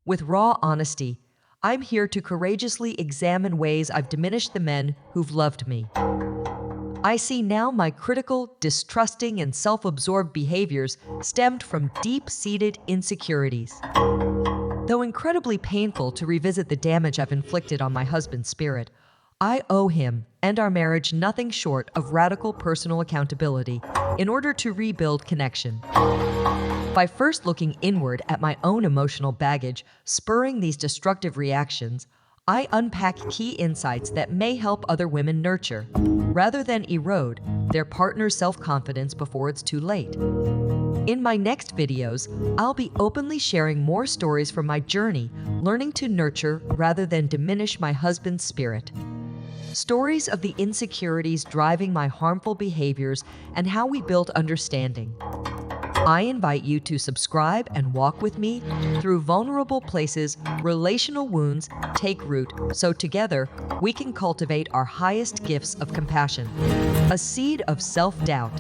With raw honesty, I'm here to courageously examine ways I've diminished the men who've loved me. I see now my critical, distrusting, and self-absorbed behaviors stemmed from deep-seated insecurities. Though incredibly painful to revisit the damage I've inflicted on my husband's spirit, I owe him and our marriage nothing short of radical personal accountability in order to rebuild connection. By first looking inward at my own emotional baggage spurring these destructive reactions, I unpack key insights that may help other women nurture, rather than erode, their partner's self-confidence before it's too late. In my next videos, I'll be openly sharing more stories from my journey, learning to nurture rather than diminish my husband's spirit. Stories of the insecurities driving my harmful behaviors and how we built understanding. I invite you to subscribe and walk with me through vulnerable places relational wounds take root, so together we can cultivate our highest gifts of compassion, a seed of self-doubt.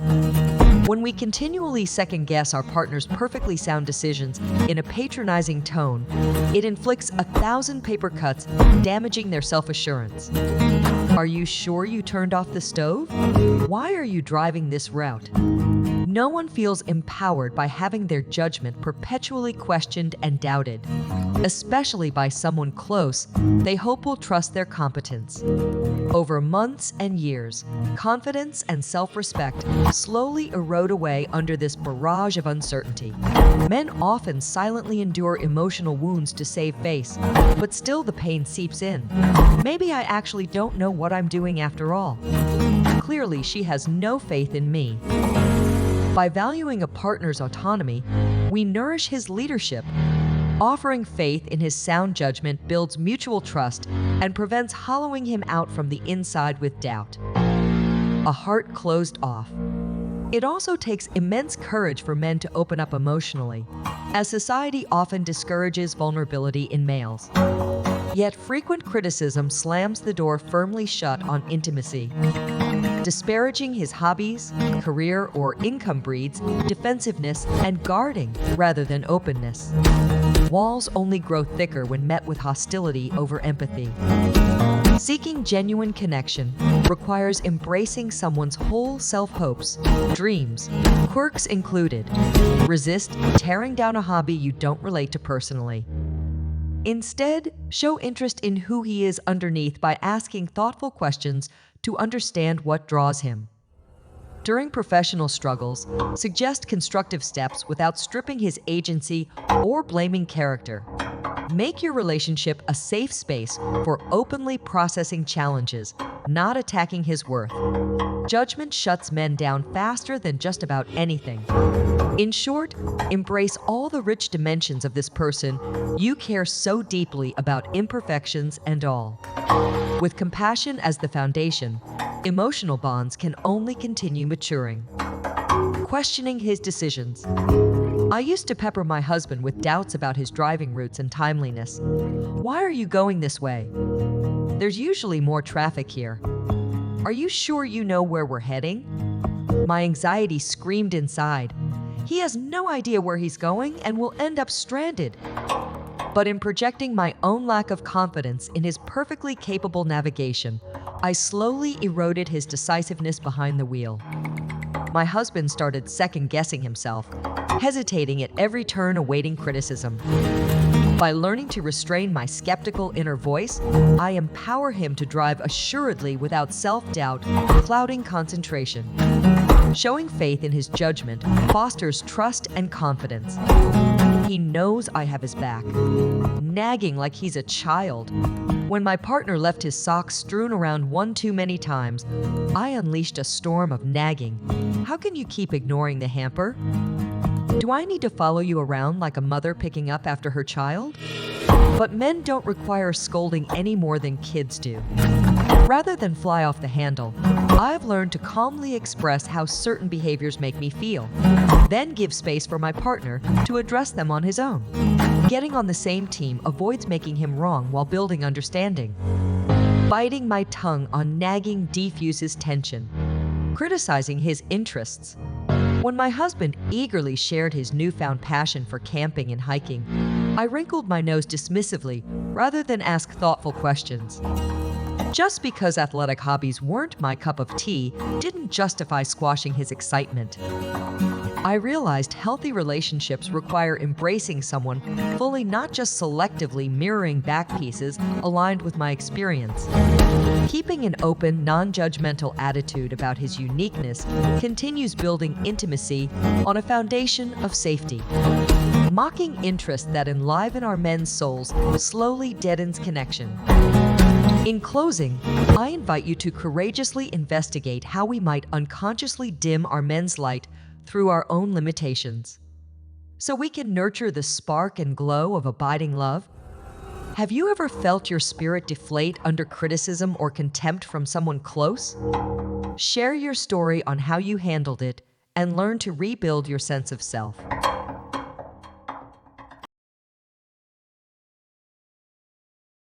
When we continually second-guess our partner's perfectly sound decisions in a patronizing tone, it inflicts 1,000 paper cuts, damaging their self-assurance. Are you sure you turned off the stove? Why are you driving this route? No one feels empowered by having their judgment perpetually questioned and doubted, especially by someone close they hope will trust their competence. Over months and years, confidence and self-respect slowly erode away under this barrage of uncertainty. Men often silently endure emotional wounds to save face, but still the pain seeps in. Maybe I actually don't know what I'm doing after all. Clearly, she has no faith in me. By valuing a partner's autonomy, we nourish his leadership. Offering faith in his sound judgment builds mutual trust and prevents hollowing him out from the inside with doubt. A heart closed off. It also takes immense courage for men to open up emotionally, as society often discourages vulnerability in males. Yet frequent criticism slams the door firmly shut on intimacy. Disparaging his hobbies, career, or income breeds defensiveness and guarding rather than openness. Walls only grow thicker when met with hostility over empathy. Seeking genuine connection requires embracing someone's whole self-hopes, dreams, quirks included. Resist tearing down a hobby you don't relate to personally. Instead, show interest in who he is underneath by asking thoughtful questions to understand what draws him. During professional struggles, suggest constructive steps without stripping his agency or blaming character. Make your relationship a safe space for openly processing challenges, not attacking his worth. Judgment shuts men down faster than just about anything. In short, embrace all the rich dimensions of this person you care so deeply about, imperfections and all. With compassion as the foundation, emotional bonds can only continue maturing. Questioning his decisions. I used to pepper my husband with doubts about his driving routes and timeliness. Why are you going this way? There's usually more traffic here. Are you sure you know where we're heading? My anxiety screamed inside. He has no idea where he's going and will end up stranded. But in projecting my own lack of confidence in his perfectly capable navigation, I slowly eroded his decisiveness behind the wheel. My husband started second-guessing himself, hesitating at every turn, awaiting criticism. By learning to restrain my skeptical inner voice, I empower him to drive assuredly without self-doubt, clouding concentration. Showing faith in his judgment fosters trust and confidence. He knows I have his back. Nagging like he's a child. When my partner left his socks strewn around one too many times, I unleashed a storm of nagging. How can you keep ignoring the hamper? Do I need to follow you around like a mother picking up after her child? But men don't require scolding any more than kids do. Rather than fly off the handle, I've learned to calmly express how certain behaviors make me feel, then give space for my partner to address them on his own. Getting on the same team avoids making him wrong while building understanding. Biting my tongue on nagging defuses tension. Criticizing his interests When my husband eagerly shared his newfound passion for camping and hiking, I wrinkled my nose dismissively rather than ask thoughtful questions. Just because athletic hobbies weren't my cup of tea didn't justify squashing his excitement. I realized healthy relationships require embracing someone fully, not just selectively mirroring back pieces aligned with my experience. Keeping an open, non-judgmental attitude about his uniqueness continues building intimacy on a foundation of safety. Mocking interests that enliven our men's souls slowly deadens connection. In closing, I invite you to courageously investigate how we might unconsciously dim our men's light through our own limitations, so we can nurture the spark and glow of abiding love. Have you ever felt your spirit deflate under criticism or contempt from someone close? Share your story on how you handled it and learn to rebuild your sense of self.